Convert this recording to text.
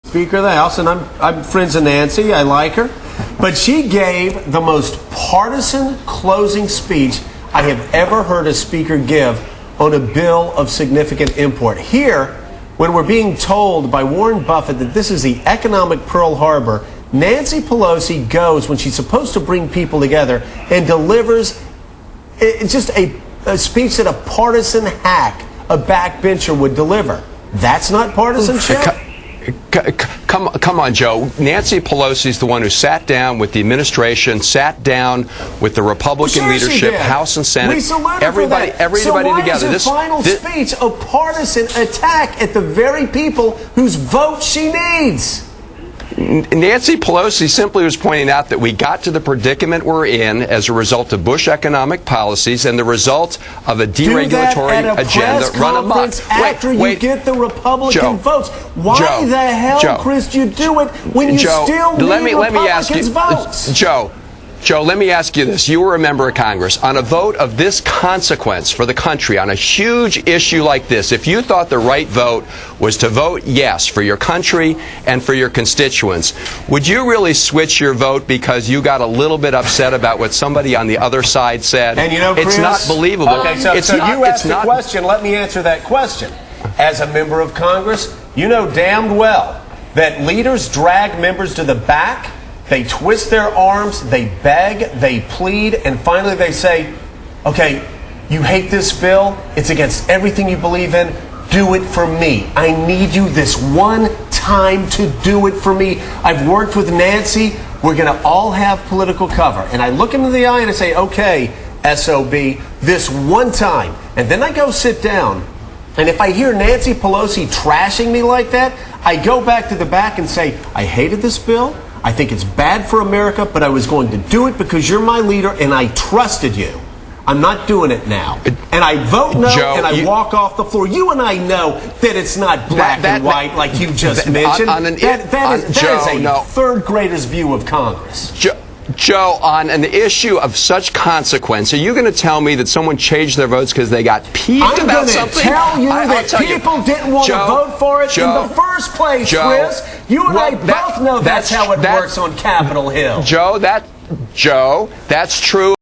Speaker of the House, and I'm friends with Nancy. I like her. But she gave the most partisan closing speech I have ever heard a speaker give on a bill of significant import. Here, when we're being told by Warren Buffett that this is the economic Pearl Harbor, Nancy Pelosi goes when she's supposed to bring people together and delivers just a speech that a partisan hack, a backbencher would deliver. That's not partisanship? Come on, Joe. Nancy Pelosi is the one who sat down with the administration, sat down with the Republican leadership, House and Senate. We salute everybody so why together. Is her final speech a partisan attack at the very people whose vote she needs? Nancy Pelosi simply was pointing out that we got to the predicament we're in as a result of Bush economic policies and the result of a deregulatory agenda run amok. After you get the Republican votes, why the hell, Chris, do you do it when you still need Republicans' votes? Joe, let me ask you this. You were a member of Congress. On a vote of this consequence for the country, on a huge issue like this, if you thought the right vote was to vote yes for your country and for your constituents, would you really switch your vote because you got a little bit upset about what somebody on the other side said? And you know, Chris, it's not believable. Okay, so you asked the question. Let me answer that question. As a member of Congress, you know damned well that leaders drag members to the back. They twist their arms, they beg, they plead, and finally they say, okay, you hate this bill, it's against everything you believe in, do it for me. I need you this one time to do it for me. I've worked with Nancy, we're going to all have political cover. And I look him in the eye and I say, okay, SOB, this one time. And then I go sit down, and if I hear Nancy Pelosi trashing me like that, I go back to the back and say, I hated this bill, I think it's bad for America, but I was going to do it because you're my leader and I trusted you. I'm not doing it now. And I vote no, Joe, and I walk off the floor. You and I know that it's not black and white like you just mentioned. That is a third grader's view of Congress. Joe, on an issue of such consequence, are you going to tell me that someone changed their votes because they got peeved about something? I'm going to tell you that people didn't want to vote for it in the first place, Chris. You and I both know that's how it works on Capitol Hill. Joe, that's true.